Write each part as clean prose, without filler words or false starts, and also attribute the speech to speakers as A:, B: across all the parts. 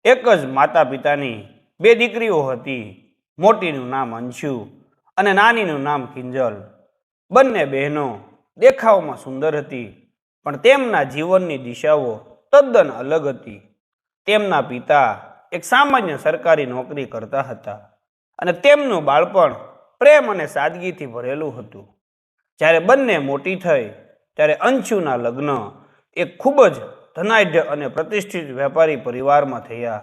A: એક જ માતા પિતાની બે દીકરીઓ હતી. મોટીનું નામ અંશુ અને નાનીનું નામ કિંજલ. બંને બહેનો દેખાવમાં સુંદર હતી, પણ તેમના જીવનની દિશાઓ તદ્દન અલગ હતી. તેમના પિતા એક સામાન્ય સરકારી નોકરી કરતા હતા અને તેમનું બાળપણ પ્રેમ અને સાદગીથી ભરેલું હતું. જ્યારે બંને મોટી થઈ ત્યારે અંશુના લગ્ન એક ખૂબ જ ધનાઢ્ય અને પ્રતિષ્ઠિત વેપારી પરિવારમાં થયા.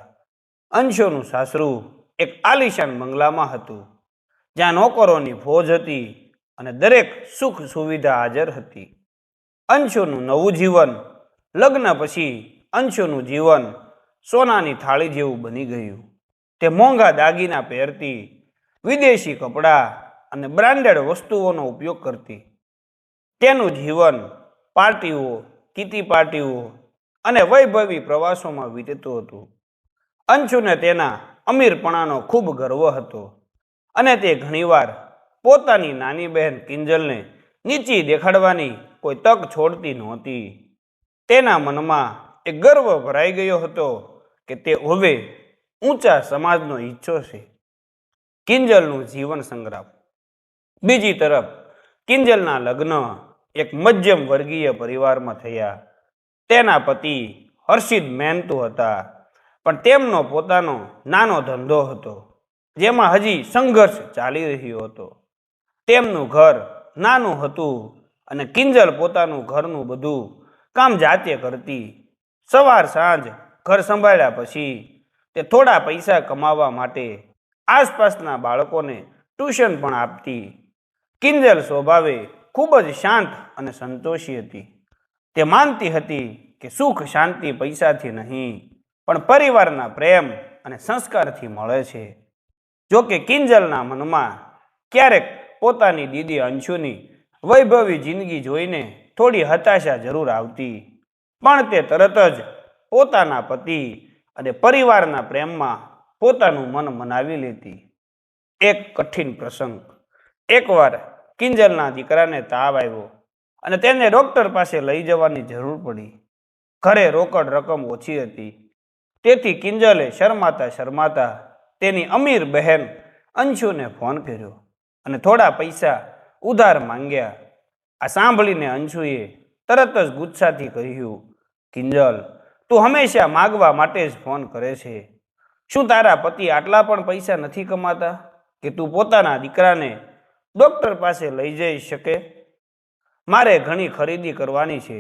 A: અંશુનું સાસરું એક આલિશાન બંગલામાં હતું, જ્યાં નોકરોની ફોજ હતી અને દરેક સુખ સુવિધા હાજર હતી. અંશુનું નવું જીવન. લગ્ન પછી અંશુનું જીવન સોનાની થાળી જેવું બની ગયું. તે મોંઘા દાગીના પહેરતી, વિદેશી કપડાં અને બ્રાન્ડેડ વસ્તુઓનો ઉપયોગ કરતી. તેનું જીવન પાર્ટીઓ, કીટી પાર્ટીઓ અને વૈભવી પ્રવાસોમાં વીતતું હતું. અંશુને તેના અમીરપણાનો ખૂબ ગર્વ હતો અને તે ઘણીવાર પોતાની નાની બહેન કિંજલને નીચી દેખાડવાની કોઈ તક છોડતી નહોતી. તેના મનમાં એક ગર્વ ભરાઈ ગયો હતો કે તે હવે ઊંચા સમાજનો હિસ્સો છે. કિંજલનું જીવન સંગ્રામ. બીજી તરફ કિંજલના લગ્ન એક મધ્યમ વર્ગીય પરિવારમાં થયા. તેના પતિ હર્ષિત મહેનતુ હતા, પણ તેમનો પોતાનો નાનો ધંધો હતો, જેમાં હજી સંઘર્ષ ચાલી રહ્યો હતો. તેમનું ઘર નાનું હતું અને કિંજલ પોતાનું ઘરનું બધું કામ જાતે કરતી. સવાર સાંજ ઘર સંભાળ્યા પછી તે થોડા પૈસા કમાવા માટે આસપાસના બાળકોને ટ્યુશન પણ આપતી. કિંજલ સ્વભાવે ખૂબ જ શાંત અને સંતોષી હતી. તે માનતી હતી કે સુખ શાંતિ પૈસાથી નહીં, પણ પરિવારના પ્રેમ અને સંસ્કારથી મળે છે. જો કે કિંજલના મનમાં ક્યારેક પોતાની દીદી અંશુની વૈભવી જિંદગી જોઈને થોડી હતાશા જરૂર આવતી, પણ તે તરત જ પોતાના પતિ અને પરિવારના પ્રેમમાં પોતાનું મન મનાવી લેતી. એક કઠિન પ્રસંગ. એકવાર કિંજલના દીકરાને તાવ આવ્યો અને તેને ડૉક્ટર પાસે લઈ જવાની જરૂર પડી. ઘરે રોકડ રકમ ઓછી હતી, તેથી કિંજલે શરમાતા તેની અમીર બહેન અંશુને ફોન કર્યો અને થોડા પૈસા ઉધાર માંગ્યા. આ સાંભળીને અંશુએ તરત જ ગુસ્સાથી કહ્યું, કિંજલ, તું હંમેશા માગવા માટે જ ફોન કરે છે. શું તારા પતિ આટલા પણ પૈસા નથી કમાતા કે તું પોતાના દીકરાને ડૉક્ટર પાસે લઈ જઈ શકે? મારે ઘણી ખરીદી કરવાની છે,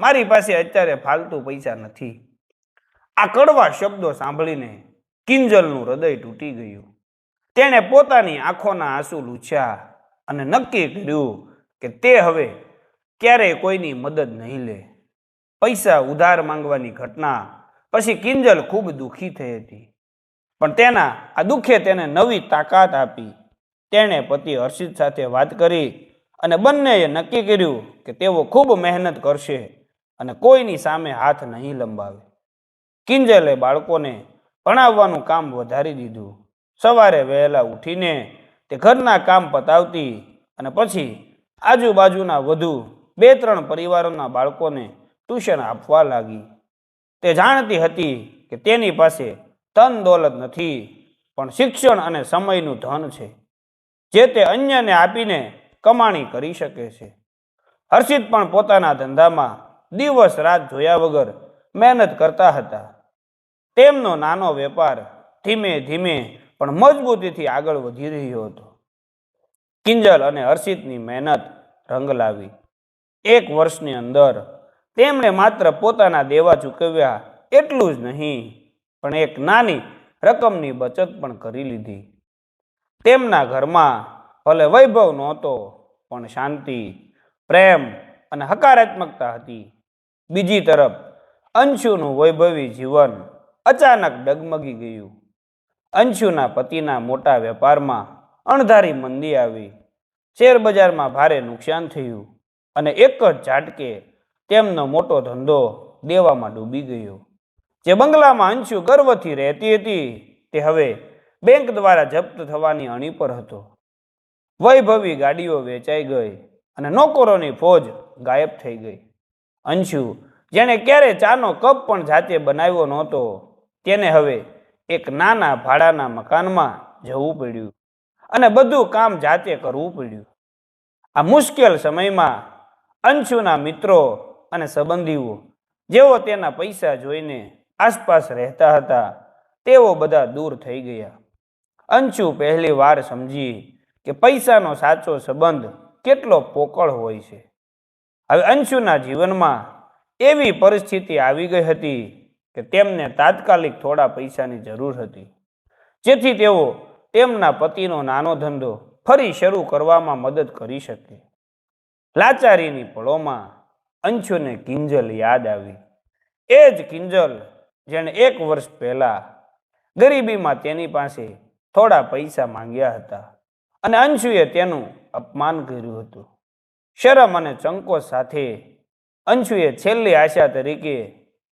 A: મારી પાસે અત્યારે ફાલતુ પૈસા નથી. આ કડવા શબ્દો સાંભળીને કિંજલનું હૃદય તૂટી ગયું. તેણે પોતાની આંખોના આંસુ લૂછ્યા અને નક્કી કર્યું કે તે હવે ક્યારેય કોઈની મદદ નહીં લે. પૈસા ઉધાર માંગવાની ઘટના પછી કિંજલ ખૂબ દુઃખી થઈ હતી, પણ તેના આ દુઃખે તેને નવી તાકાત આપી. તેણે પતિ હર્ષિત સાથે વાત કરી અને બંનેએ નક્કી કર્યું કે તેઓ ખૂબ મહેનત કરશે અને કોઈની સામે હાથ નહીં લંબાવે. કિંજલે બાળકોને ભણાવવાનું કામ વધારી દીધું. સવારે વહેલા ઉઠીને તે ઘરના કામ પતાવતી અને પછી આજુબાજુના વધુ 2-3 પરિવારોના બાળકોને ટ્યુશન આપવા લાગી. તે જાણતી હતી કે તેની પાસે ધન દોલત નથી, પણ શિક્ષણ અને સમયનું ધન છે, જે તે અન્યને આપીને કમાણી કરી શકે છે. હર્ષિત પણ પોતાના ધંધામાં દિવસ રાત જોયા વગર મહેનત કરતા હતા. તેમનો નાનો વેપાર ધીમે ધીમે પણ મજબૂતીથી આગળ વધી રહ્યો હતો. કિંજલ અને હર્ષિતની મહેનત રંગ લાવી. 1 વર્ષની અંદર તેમણે માત્ર પોતાના દેવા ચૂકવ્યા એટલું જ નહીં, પણ એક નાની રકમની બચત પણ કરી લીધી. તેમના ઘરમાં ભલે વૈભવ નહોતો, પણ શાંતિ, પ્રેમ અને હકારાત્મકતા હતી. બીજી તરફ અંશુનું વૈભવી જીવન અચાનક ડગમગી ગયું. અંશુના પતિના મોટા વેપારમાં અણધારી મંદી આવી. શેરબજારમાં ભારે નુકસાન થયું અને એક જ ઝાટકે તેમનો મોટો ધંધો દેવામાં ડૂબી ગયો. જે બંગલામાં અંશુ ગર્વથી રહેતી હતી, તે હવે બેંક દ્વારા જપ્ત થવાની અણી પર હતો. વૈભવી ગાડીઓ વેચાઈ ગઈ અને નોકરોની ફોજ ગાયબ થઈ ગઈ. અંશુ, જેણે ક્યારે ચાનો કપ પણ જાતે બનાવ્યો નહોતો, તેને હવે એક નાના ભાડાના મકાનમાં જવું પડ્યું અને બધું કામ જાતે કરવું પડ્યું. આ મુશ્કેલ સમયમાં અંશુના મિત્રો અને સંબંધીઓ જેઓ તેના પૈસા જોઈને આસપાસ રહેતા હતા તેઓ બધા દૂર થઈ ગયા. અંશુ પહેલી વાર સમજી કે પૈસાનો સાચો સંબંધ કેટલો પોકળ હોય છે. હવે અંશુના જીવનમાં એવી પરિસ્થિતિ આવી ગઈ હતી કે તેમને તાત્કાલિક થોડા પૈસાની જરૂર હતી, જેથી તેઓ તેમના પતિનો નાનો ધંધો ફરી શરૂ કરવામાં મદદ કરી શકે. લાચારીની પળોમાં અંશુને કિંજલ યાદ આવી. એ જ કિંજલ જેણે 1 વર્ષ પહેલા ગરીબીમાં તેની પાસે થોડા પૈસા માંગ્યા હતા અને અંશુએ તેનું અપમાન કર્યું હતું. શરમ અને સંકોચ સાથે અંશુએ છેલ્લી આશા તરીકે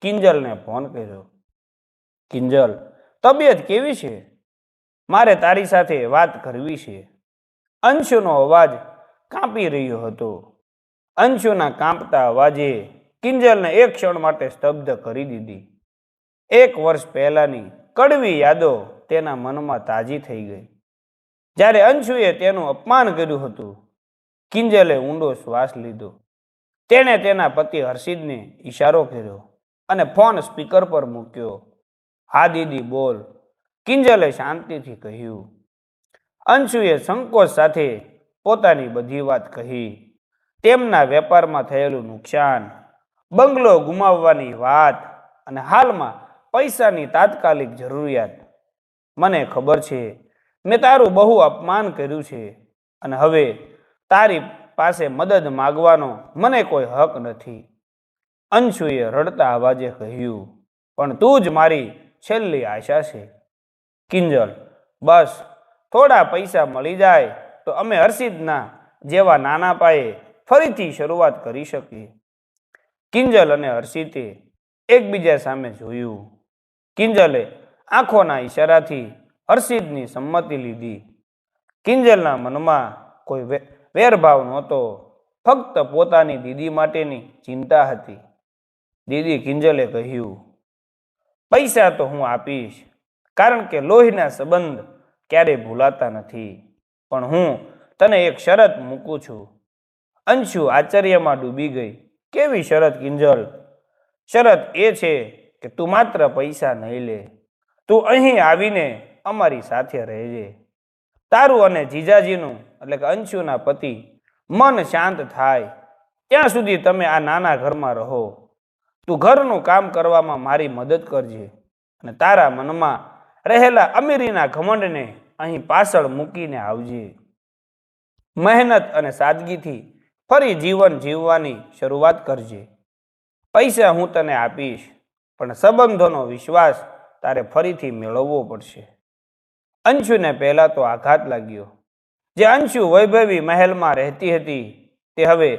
A: કિંજલને ફોન કર્યો. કિંજલ, તબિયત કેવી છે? મારે તારી સાથે વાત કરવી છે. અંશુનો અવાજ કાંપી રહ્યો હતો. અંશુના કાંપતા અવાજે કિંજલને એક ક્ષણ માટે સ્તબ્ધ કરી દીધી. 1 વર્ષ પહેલાની કડવી યાદો તેના મનમાં તાજી થઈ ગઈ. જ્યારે અંશુએ તેનું અપમાન કર્યું હતું, કિંજલે ઊંડો શ્વાસ લીધો. તેણે તેના પતિ હર્ષિદને ઈશારો કર્યો અને ફોન સ્પીકર પર મૂક્યો. હા દીદી, બોલ, કિંજલે શાંતિથી કહ્યું. અંશુએ સંકોચ સાથે પોતાની બધી વાત કહી. તેમના વેપારમાં થયેલું નુકસાન, બંગલો ગુમાવવાની વાત અને હાલમાં પૈસાની તાત્કાલિક જરૂરિયાત. મને ખબર છે મેં તારું બહુ અપમાન કર્યું છે અને હવે તારી પાસે મદદ માગવાનો મને કોઈ હક નથી. અંશુએ રડતા અવાજે કહ્યું. પણ તું જ મારી છેલ્લી આશા છે. કિંજલ, બસ થોડા પૈસા મળી જાય તો અમે હર્ષિદના જેવા નાના પાયે ફરીથી શરૂઆત કરી શકીએ. કિંજલ અને હર્ષિતે એકબીજા સામે જોયું. કિંજલે આંખોના ઈશારાથી હર્ષિદની સંમતિ લીધી. કિંજલના મનમાં કોઈ વેરભાવ નહોતો, ફક્ત પોતાની દીદી માટેની ચિંતા હતી. દીદી, કિંજલે કહ્યું, પૈસા તો હું આપીશ, કારણ કે લોહીના સંબંધ ક્યારેય ભૂલાતા નથી. પણ હું તને એક શરત મૂકું છું. અંશુ આશ્ચર્યમાં ડૂબી ગઈ. કેવી શરત કિંજલ? શરત એ છે કે તું માત્ર પૈસા નહીં લે, તું અહીં આવીને અમારી સાથે રહેજે. તારું અને જીજાજીનું એટલે કે અંશુના પતિ મન શાંત થાય ત્યાં સુધી તમે આ નાના ઘરમાં રહો. તું ઘરનું કામ કરવામાં મારી મદદ કરજે અને તારા મનમાં રહેલા અમીરીના ઘમંડને અહીં પાછળ મૂકીને આવજે. મહેનત અને સાદગીથી ફરી જીવન જીવવાની શરૂઆત કરજે. પૈસા હું તને આપીશ, પણ સંબંધોનો વિશ્વાસ તારે ફરીથી મેળવવો પડશે. અંશુને પહેલા તો આઘાત લાગ્યો. જે અંશુ વૈભવી મહેલમાં રહેતી હતી તે હવે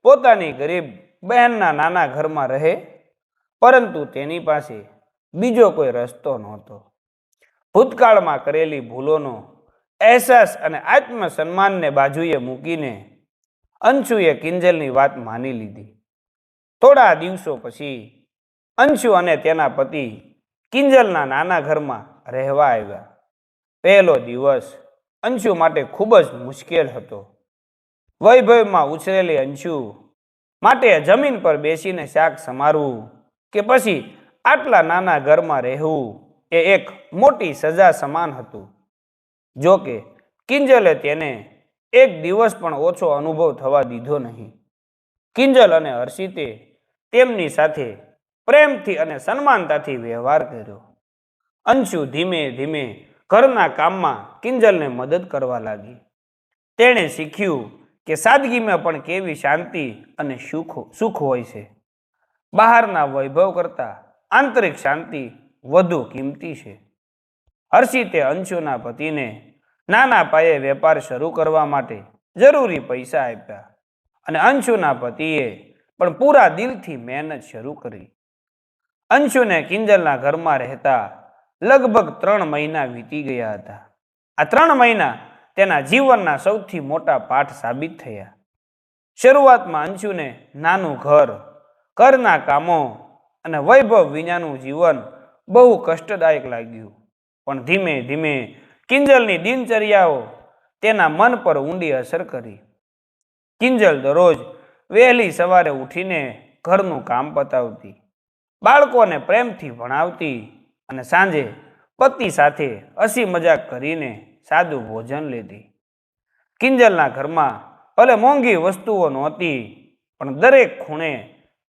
A: પોતાની ગરીબ બહેનના નાના ઘરમાં રહે, પરંતુ તેની પાસે બીજો કોઈ રસ્તો નહોતો. ભૂતકાળમાં કરેલી ભૂલોનો અહેસાસ અને આત્મસન્માનને બાજુએ મૂકીને અંશુએ કિંજલની વાત માની લીધી. થોડા દિવસો પછી અંશુ અને તેના પતિ કિંજલના નાના ઘરમાં રહેવા આવ્યા. પહેલો દિવસ અંશુ માટે ખૂબ જ મુશ્કેલ હતો. વૈભવમાં ઉછરેલી અંશુ માટે જમીન પર બેસીને શાક સમારવું કે પછી આટલા નાના ઘરમાં રહેવું એ એક મોટી સજા સમાન હતું. જો કે કિંજલે તેને એક દિવસ પણ ઓછો અનુભવ થવા દીધો નહીં. કિંજલ અને હર્ષિતે તેમની સાથે પ્રેમથી અને સન્માનતાથી વ્યવહાર કર્યો. અંશુ ધીમે ધીમે ઘરના કામમાં કિંજલને મદદ કરવા લાગી. તેણે શીખ્યું કે સાદગીમાં પણ કેવી શાંતિ અને સુખ હોય છે. બહારના વૈભવ કરતાં આંતરિક શાંતિ વધુ કિંમતી છે. હર્ષિતે અંશુના પતિને નાના પાયે વેપાર શરૂ કરવા માટે જરૂરી પૈસા આપ્યા અને અંશુના પતિએ પણ પૂરા દિલથી મહેનત શરૂ કરી. અંશુને કિંજલના ઘરમાં રહેતા લગભગ 3 મહિના વીતી ગયા હતા. આ 3 મહિના તેના જીવનના સૌથી મોટા પાઠ સાબિત થયા. શરૂઆતમાં અંશુને નાનું ઘર, ઘરના કામો અને વૈભવ વિનાનું જીવન બહુ કષ્ટદાયક લાગ્યું, પણ ધીમે ધીમે કિંજલની દિનચર્યાઓ તેના મન પર ઊંડી અસર કરી. કિંજલ દરરોજ વહેલી સવારે ઉઠીને ઘરનું કામ પતાવતી, બાળકોને પ્રેમથી ભણાવતી અને સાંજે પતિ સાથે હસી મજાક કરીને સાદું ભોજન લેતી. કિંજલના ઘરમાં ભલે મોંઘી વસ્તુઓ નહોતી, પણ દરેક ખૂણે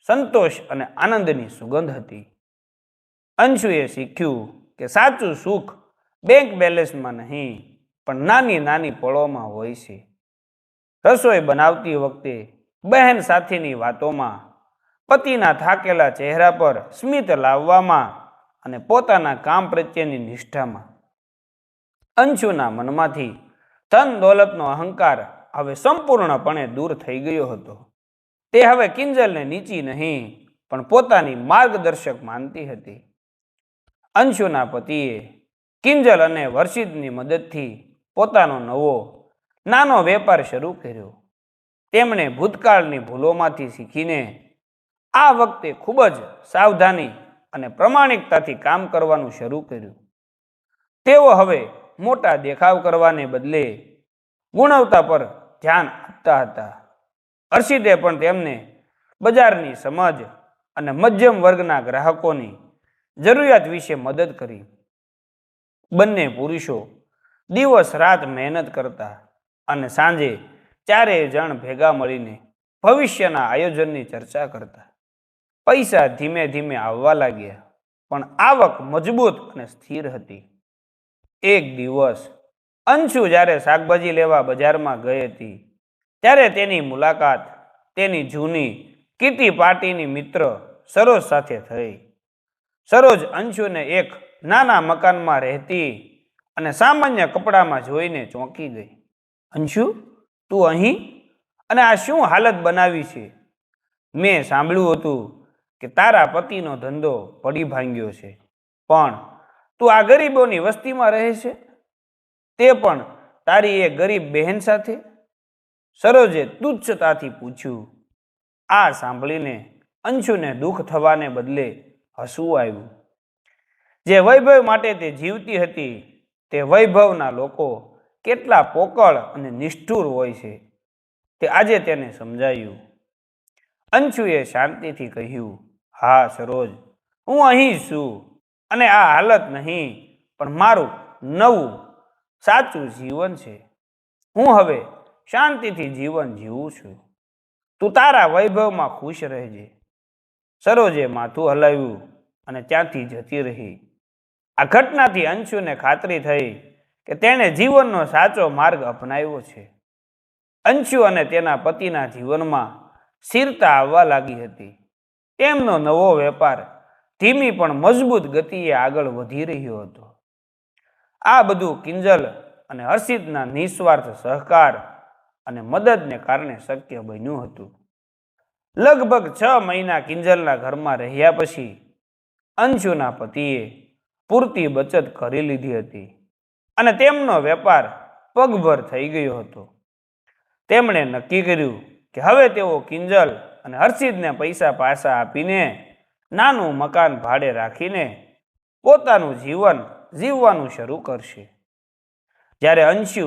A: સંતોષ અને આનંદની સુગંધ હતી. અંશુએ શીખ્યું કે સાચું સુખ બેંક બેલેન્સમાં નહીં, પણ નાની નાની પળોમાં હોય છે. રસોઈ બનાવતી વખતે બહેન સાથેની વાતોમાં, પતિના થાકેલા ચહેરા પર સ્મિત લાવવામાં અને પોતાના કામ પ્રત્યેની નિષ્ઠામાં. અંશુના મનમાંથી ધન દોલતનો અહંકાર હવે સંપૂર્ણપણે દૂર થઈ ગયો હતો. તે હવે કિંજલને નીચી નહીં, પણ પોતાની માર્ગદર્શક માનતી હતી. અંશુના પતિએ કિંજલ અને વર્ષિતની મદદથી પોતાનો નવો નાનો વેપાર શરૂ કર્યો. તેમણે ભૂતકાળની ભૂલોમાંથી શીખીને આ વખતે ખૂબ જ સાવધાની અને પ્રમાણિકતાથી કામ કરવાનું શરૂ કર્યું. તેઓ હવે મોટા દેખાવ કરવાને બદલે ગુણવત્તા પર ધ્યાન આપતા હતા. હર્ષિતે પણ તેમને બજારની સમજ અને મધ્યમ વર્ગના ગ્રાહકોની જરૂરિયાત વિશે મદદ કરી. બંને પુરુષો દિવસ રાત મહેનત કરતા અને સાંજે ચારેય જણ ભેગા મળીને ભવિષ્યના આયોજનની ચર્ચા કરતા. પૈસા ધીમે ધીમે આવવા લાગ્યા, પણ આવક મજબૂત અને સ્થિર હતી. એક દિવસ અંશુ જ્યારે શાકભાજી લેવા બજારમાં ગઈ હતી, ત્યારે તેની મુલાકાત તેની જૂની કીટી પાર્ટીની મિત્ર સરોજ સાથે થઈ. સરોજ અંશુને એક નાના મકાનમાં રહેતી અને સામાન્ય કપડામાં જોઈને ચોંકી ગઈ. અંશુ, તું અહીં? અને આ શું હાલત બનાવી છે? મેં સાંભળ્યું હતું કે તારા પતિનો ધંધો પડી ભાંગ્યો છે, પણ તું આ ગરીબોની વસ્તીમાં રહે છે, તે પણ તારી એ ગરીબ બહેન સાથે? સરોજે તુચ્છતાથી પૂછ્યું. આ સાંભળીને અંશુને દુઃખ થવાને બદલે હસવું આવ્યું. જે વૈભવ માટે તે જીવતી હતી, તે વૈભવના લોકો કેટલા પોકળ અને નિષ્ઠુર હોય છે, તે આજે તેને સમજાયું. અંશુએ શાંતિથી કહ્યું, હા સરોજ, હું અહીં છું, અને આ હાલત નહીં, પણ મારું નવું સાચું જીવન છે. હું હવે શાંતિથી જીવન જીવું છું. તું તારા વૈભવમાં ખુશ રહેજે. સરોજે માથું હલાવ્યું અને ત્યાંથી જતી રહી. આ ઘટનાથી અંશુને ખાતરી થઈ કે તેણે જીવનનો સાચો માર્ગ અપનાવ્યો છે. અંશુ અને તેના પતિના જીવનમાં સ્થિરતા આવવા લાગી હતી. તેમનો નવો વેપાર ધીમી પણ મજબૂત ગતિએ આગળ વધી રહ્યો હતો. આ બધું કિંજલ અને હર્ષિતના નિસ્વાર્થ સહકાર અને મદદને કારણે શક્ય બન્યું હતું. લગભગ 6 મહિના કિંજલના ઘરમાં રહ્યા પછી અંશુના પતિએ પૂરતી બચત કરી લીધી હતી અને તેમનો વેપાર પગભર થઈ ગયો હતો. તેમણે નક્કી કર્યું કે હવે તેઓ કિંજલ અને હર્ષિતને પૈસા પાછા આપીને નાનું મકાન ભાડે રાખીને પોતાનું જીવન જીવવાનું શરૂ કરશે. જ્યારે અંશુ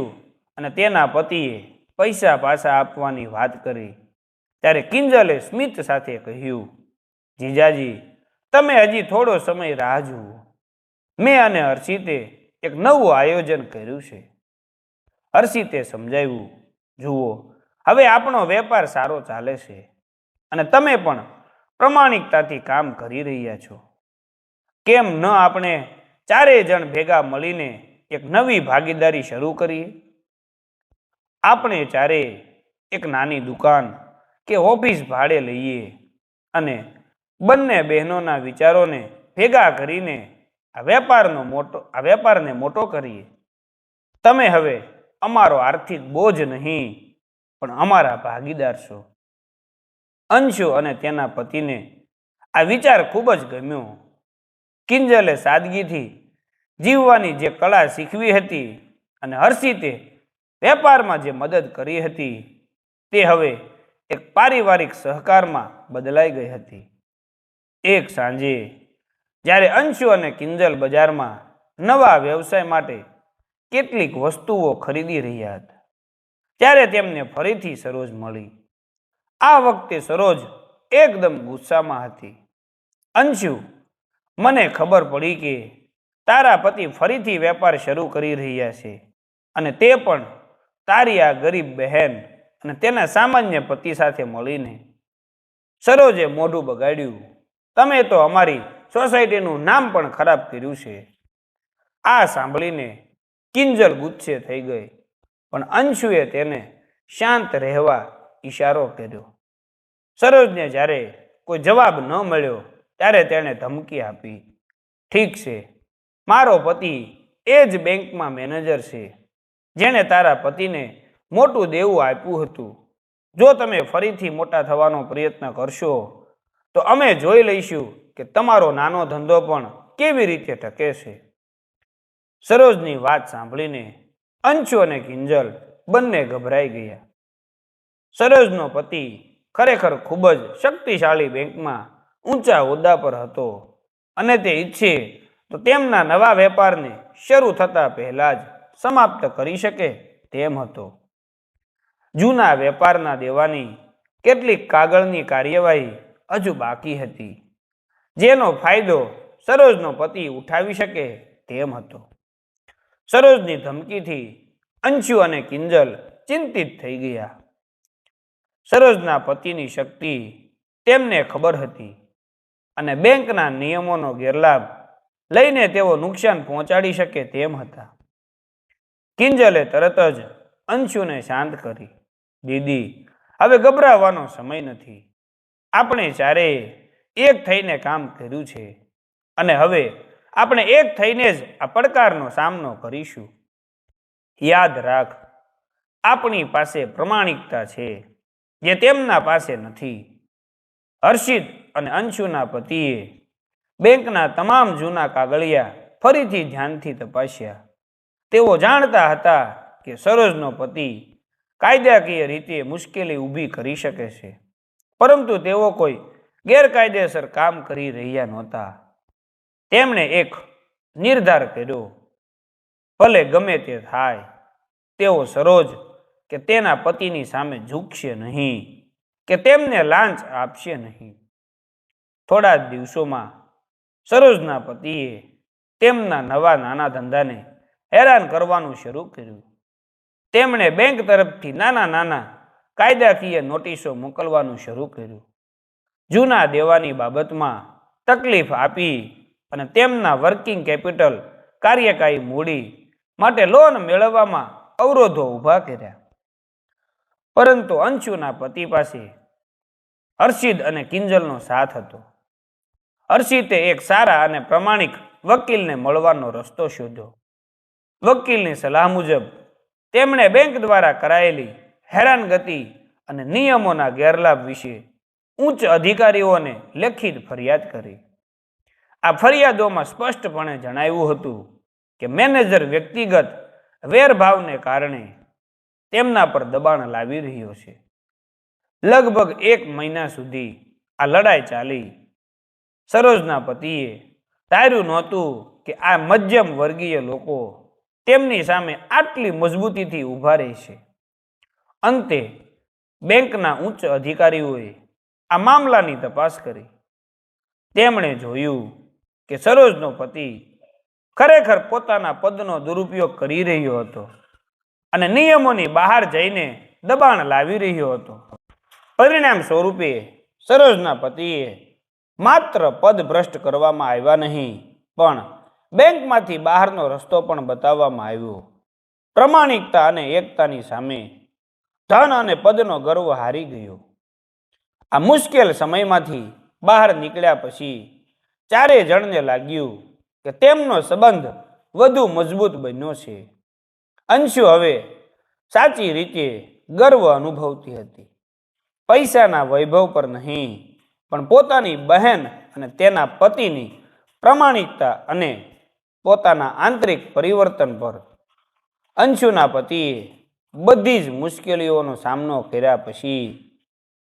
A: અને તેના પતિએ પૈસા પાછા આપવાની વાત કરી, ત્યારે કિંજલે સ્મિત સાથે કહ્યું, જીજાજી, તમે હજી થોડો સમય રાહ જુઓ. મેં અને હર્ષિતે એક નવું આયોજન કર્યું છે. હર્ષિતે સમજાવ્યું, જુઓ, હવે આપણો વેપાર સારો ચાલે છે અને તમે પણ પ્રમાણિકતાથી કામ કરી રહ્યા છો. કેમ ન આપણે ચારેય જણ ભેગા મળીને એક નવી ભાગીદારી શરૂ કરીએ? આપણે ચારેય એક નાની દુકાન કે ઓફિસ ભાડે લઈએ અને બંને બહેનોના વિચારોને ભેગા કરીને આ વેપારને મોટો કરીએ. તમે હવે અમારો આર્થિક બોજ નહીં, પણ અમારા ભાગીદાર છો. અંશુ અને તેના પતિને આ વિચાર ખૂબ જ ગમ્યો. કિંજલે સાદગીથી જીવવાની જે કળા શીખવી હતી અને હર્ષિતે વેપારમાં જે મદદ કરી હતી, તે હવે એક પારિવારિક સહકારમાં બદલાઈ ગઈ હતી. એક સાંજે જ્યારે અંશુ અને કિંજલ બજારમાં નવા વ્યવસાય માટે કેટલીક વસ્તુઓ ખરીદી રહ્યા હતા ત્યારે તેમને ફરીથી સરોજ મળી. આ વખતે સરોજ એકદમ ગુસ્સામાં હતી. અંશુ, મને ખબર પડી કે તારા પતિ ફરીથી વેપાર શરૂ કરી રહ્યા છે અને તે પણ તારી આ ગરીબ બહેન અને તેના સામાન્ય પતિ સાથે મળીને. સરોજે મોઢું બગાડ્યું. તમે તો અમારી સોસાયટીનું નામ પણ ખરાબ કર્યું છે. આ સાંભળીને કિંજલ ગુસ્સે થઈ ગઈ, પણ અંશુએ તેને શાંત રહેવા ઈશારો કર્યો. સરોજને જ્યારે કોઈ જવાબ ન મળ્યો ત્યારે તેણે ધમકી આપી, ઠીક છે, મારો પતિ એ જ બેંકમાં મેનેજર છે જેણે તારા પતિને મોટું દેવું આપ્યું હતું. જો તમે ફરીથી મોટા થવાનો પ્રયત્ન કરશો તો અમે જોઈ લઈશું કે તમારો નાનો ધંધો પણ કેવી રીતે ટકે છે. સરોજની વાત સાંભળીને અંશુ અને કિંજલ બંને ગભરાઈ ગયા. સરોજનો પતિ ખરેખર ખૂબ જ શક્તિશાળી બેંકમાં ઊંચા હોદ્દા પર હતો અને તે ઈચ્છે તો તેમના નવા વેપારને શરૂ થતા પહેલા જ સમાપ્ત કરી શકે તેમ હતો. જૂના વેપારના દેવાની કેટલીક કાગળની કાર્યવાહી હજુ બાકી હતી, જેનો ફાયદો સરોજનો પતિ ઉઠાવી શકે તેમ હતો. સરોજની ધમકીથી અંશુ અને કિંજલ ચિંતિત થઈ ગયા. સરોજના પતિની શક્તિ તેમને ખબર હતી અને બેંકના નિયમોનો ગેરલાભ લઈને તેઓ નુકસાન પહોંચાડી શકે તેમ હતા. કિંજલે તરત જ અંશુને શાંત કરી, દીદી, હવે ગભરાવાનો સમય નથી. આપણે ચારેય એક થઈને કામ કર્યું છે અને હવે આપણે એક થઈને જ આ પડકારનો સામનો કરીશું. યાદ રાખ, આપણી પાસે પ્રમાણિકતા છે જે તેમના પાસે નથી. હર્ષિત અને અંશુના પતિએ બેંકના તમામ જૂના કાગળિયા ફરીથી ધ્યાનથી તપાસ્યા. તેઓ જાણતા હતા કે સરોજનો પતિ કાયદાકીય રીતે મુશ્કેલી ઊભી કરી શકે છે, પરંતુ તેઓ કોઈ ગેરકાયદેસર કામ કરી રહ્યા નહોતા. તેમણે એક નિર્ધાર કર્યો, ભલે ગમે તે થાય, તેઓ સરોજ કે તેના પતિની સામે ઝૂકશે નહીં કે તેમને લાંચ આપશે નહીં. થોડા જ દિવસોમાં સરોજના પતિએ તેમના નવા નાના ધંધાને હેરાન કરવાનું શરૂ કર્યું. તેમણે બેંક તરફથી નાના નાના કાયદાકીય નોટિસો મોકલવાનું શરૂ કર્યું. જૂના દેવાની બાબતમાં તકલીફ આપી અને તેમના વર્કિંગ કેપિટલ કાર્યકારી મૂડી માટે લોન મેળવવામાં અવરોધો ઊભા કર્યા. પરંતુ અંશુના પતિ પાસે હર્ષિત અને કિંજલનો સાથ હતો. હર્ષિતે એક સારા અને પ્રમાણિક વકીલને મળવાનો રસ્તો શોધ્યો. વકીલની સલાહ મુજબ તેમણે બેંક દ્વારા કરાયેલી હેરાનગતિ અને નિયમોના ગેરલાભ વિશે ઉચ્ચ અધિકારીઓને લેખિત ફરિયાદ કરી. આ ફરિયાદોમાં સ્પષ્ટપણે જણાવ્યું હતું કે મેનેજર વ્યક્તિગત વેરભાવને કારણે તેમના પર દબાણ લાવી રહ્યો છે. લગભગ 1 મહિના સુધી આ લડાઈ ચાલી. સરોજના પતિએ ધાર્યું નહોતું કે આ મધ્યમ વર્ગીય લોકો તેમની સામે આટલી મજબૂતીથી ઊભા રહેશે. અંતે બેંકના ઉચ્ચ અધિકારીઓએ આ મામલાની તપાસ કરી. તેમણે જોયું કે સરોજનો પતિ ખરેખર પોતાના પદનો દુરુપયોગ કરી રહ્યો હતો અને નિયમોની બહાર જઈને દબાણ લાવી રહ્યો હતો. પરિણામ સ્વરૂપે સરોજના પતિએ માત્ર પદ ભ્રષ્ટ કરવામાં આવ્યા નહીં, પણ બેંકમાંથી બહારનો રસ્તો પણ બતાવવામાં આવ્યો. પ્રમાણિકતા અને એકતાની સામે ધન અને પદનો ગર્વ હારી ગયો. આ મુશ્કેલ સમયમાંથી બહાર નીકળ્યા પછી ચારેય જણને લાગ્યું કે તેમનો સંબંધ વધુ મજબૂત બન્યો છે. અંશુ હવે સાચી રીતે ગર્વ અનુભવતી હતી. પૈસાના વૈભવ પર નહીં, પણ પોતાની બહેન અને તેના પતિની પ્રમાણિકતા અને પોતાના આંતરિક પરિવર્તન પર. અંશુના પતિએ બધી જ મુશ્કેલીઓનો સામનો કર્યા પછી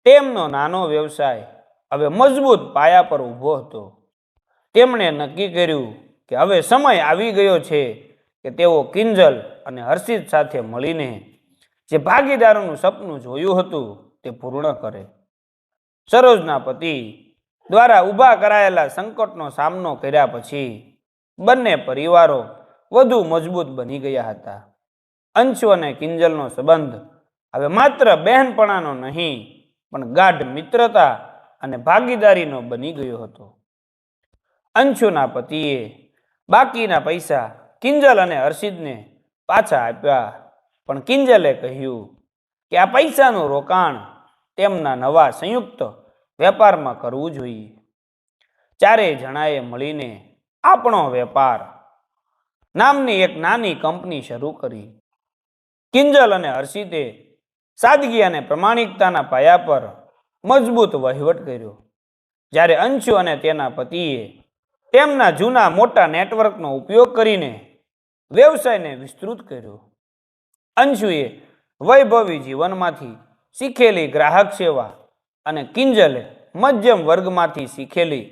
A: તેમનો નાનો વ્યવસાય હવે મજબૂત પાયા પર ઊભો હતો. તેમણે નક્કી કર્યું કે હવે સમય આવી ગયો છે કે તેઓ કિંજલ અને હર્ષિત સાથે મળીને જે ભાગીદારોનું સપનું જોયું હતું તે પૂર્ણ કરે. સરોજના પતિ દ્વારા ઊભા કરાયેલા સંકટનો સામનો કર્યા પછી બંને પરિવારો વધુ મજબૂત બની ગયા હતા. અંશુ અને કિંજલનો સંબંધ હવે માત્ર બહેનપણાનો નહીં પણ ગાઢ મિત્રતા અને ભાગીદારીનો બની ગયો હતો. અંશુના પતિએ બાકીના પૈસા કિંજલ અને હર્ષિતને પાછા આપ્યા, પણ કિંજલે કહ્યું કે આ પૈસાનું રોકાણ તેમના નવા સંયુક્ત વેપારમાં કરવું જોઈએ. ચારેય જણાએ મળીને આપણો વેપાર નામની એક નાની કંપની શરૂ કરી. કિંજલ અને હર્ષિતે સાદગી અને પ્રમાણિકતાના પાયા પર મજબૂત વહીવટ કર્યો, જ્યારે અંશુ અને તેના પતિએ તેમના જૂના મોટા નેટવર્કનો ઉપયોગ કરીને વ્યવસાયને વિસ્તૃત કર્યો. અંશુએ વૈભવી જીવનમાંથી શીખેલી ગ્રાહક સેવા અને કિંજલે મધ્યમ વર્ગમાંથી શીખેલી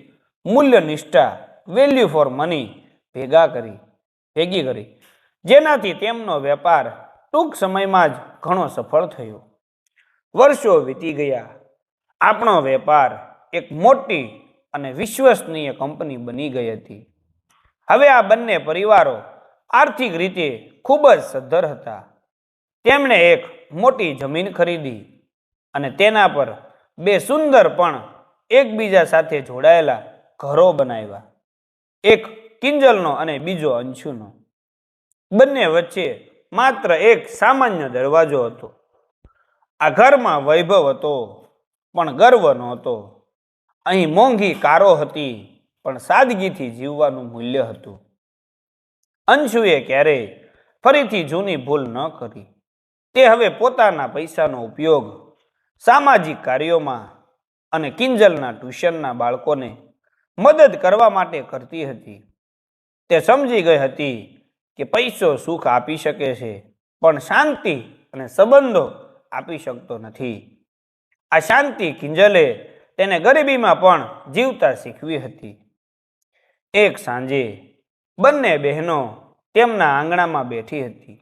A: મૂલ્ય નિષ્ઠા વેલ્યુ ફોર મની ભેગી કરી, જેનાથી તેમનો વેપાર ટૂંક સમયમાં જ ઘણો સફળ થયો. વર્ષો વીતી ગયા. આપણો વેપાર એક મોટી અને વિશ્વસનીય કંપની બની ગઈ હતી. હવે આ બંને પરિવારો આર્થિક રીતે ખૂબ જ સદ્ધર હતા. તેમણે એક મોટી જમીન ખરીદી અને તેના પર બે સુંદર પણ એકબીજા સાથે જોડાયેલા ઘરો બનાવ્યા, એક કિંજલનો અને બીજો અંશુનો. બંને વચ્ચે માત્ર એક સામાન્ય દરવાજો હતો. આ ઘરમાં વૈભવ હતો પણ ગર્વ નહોતો. અહીં મોંઘી કારો હતી પણ સાદગીથી જીવવાનું મૂલ્ય હતું. અંશુએ ક્યારેય ફરીથી જૂની ભૂલ ન કરી. તે હવે પોતાના પૈસાનો ઉપયોગ સામાજિક કાર્યોમાં અને કિંજલના ટ્યુશનના બાળકોને મદદ કરવા માટે કરતી હતી. તે સમજી ગઈ હતી કે પૈસો સુખ આપી શકે છે પણ શાંતિ અને સંબંધો આપી શકતો નથી. આ શાંતિ કિંજલે તેને ગરીબીમાં પણ જીવતા શીખવી હતી. એક સાંજે બંને બહેનો તેમના આંગણામાં બેઠી હતી,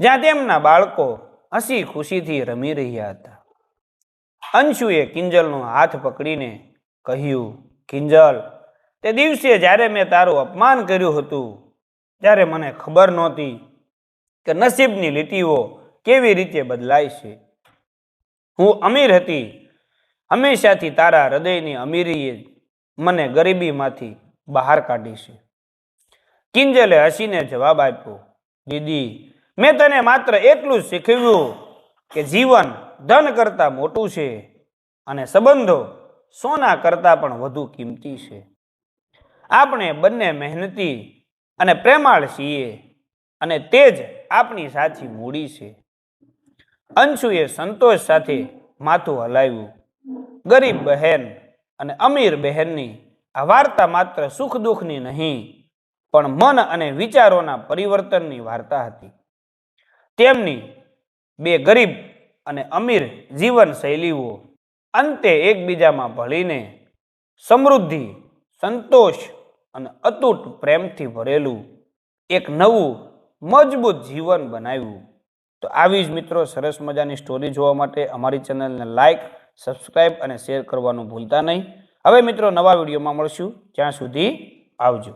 A: જ્યાં તેમના બાળકો હસી ખુશીથી રમી રહ્યા હતા. અંશુએ કિંજલનો હાથ પકડીને કહ્યું, કિંજલ, તે દિવસે જ્યારે મેં તારું અપમાન કર્યું હતું ત્યારે મને ખબર નહોતી કે નસીબની લીટીઓ કેવી રીતે બદલાય છે. હું અમીર હતી. હંમેશાથી તારા હૃદયની અમીરીએ મને ગરીબીમાંથી બહાર કાઢી છે. કિંજલે હસીને જવાબ આપ્યો, દીદી, મેં તને માત્ર એટલું જ શીખવ્યું કે જીવન ધન કરતાં મોટું છે અને સંબંધો સોના કરતાં પણ વધુ કિંમતી છે. આપણે બંને મહેનતી અને પ્રેમાળ છીએ અને તે જ આપણી સાચી મૂડી છે. અંશુએ સંતોષ સાથે માથું હલાવ્યું. ગરીબ બહેન અને અમીર બહેનની આ વાર્તા માત્ર સુખ દુઃખની નહીં પણ મન અને વિચારોના પરિવર્તનની વાર્તા હતી. તેમની બે ગરીબ અને અમીર જીવન શૈલીઓ અંતે એકબીજામાં ભળીને સમૃદ્ધિ, સંતોષ અને અતૂટ પ્રેમથી ભરેલું એક નવું મજબૂત જીવન બનાવ્યું. તો આવી જ મિત્રો સરસ મજાની સ્ટોરી જોવા માટે અમારી ચેનલને લાઈક, સબસ્ક્રાઈબ અને શેર કરવાનું ભૂલતા નહીં. હવે મિત્રો નવા વિડીયોમાં મળશું. ત્યાં સુધી આવજો.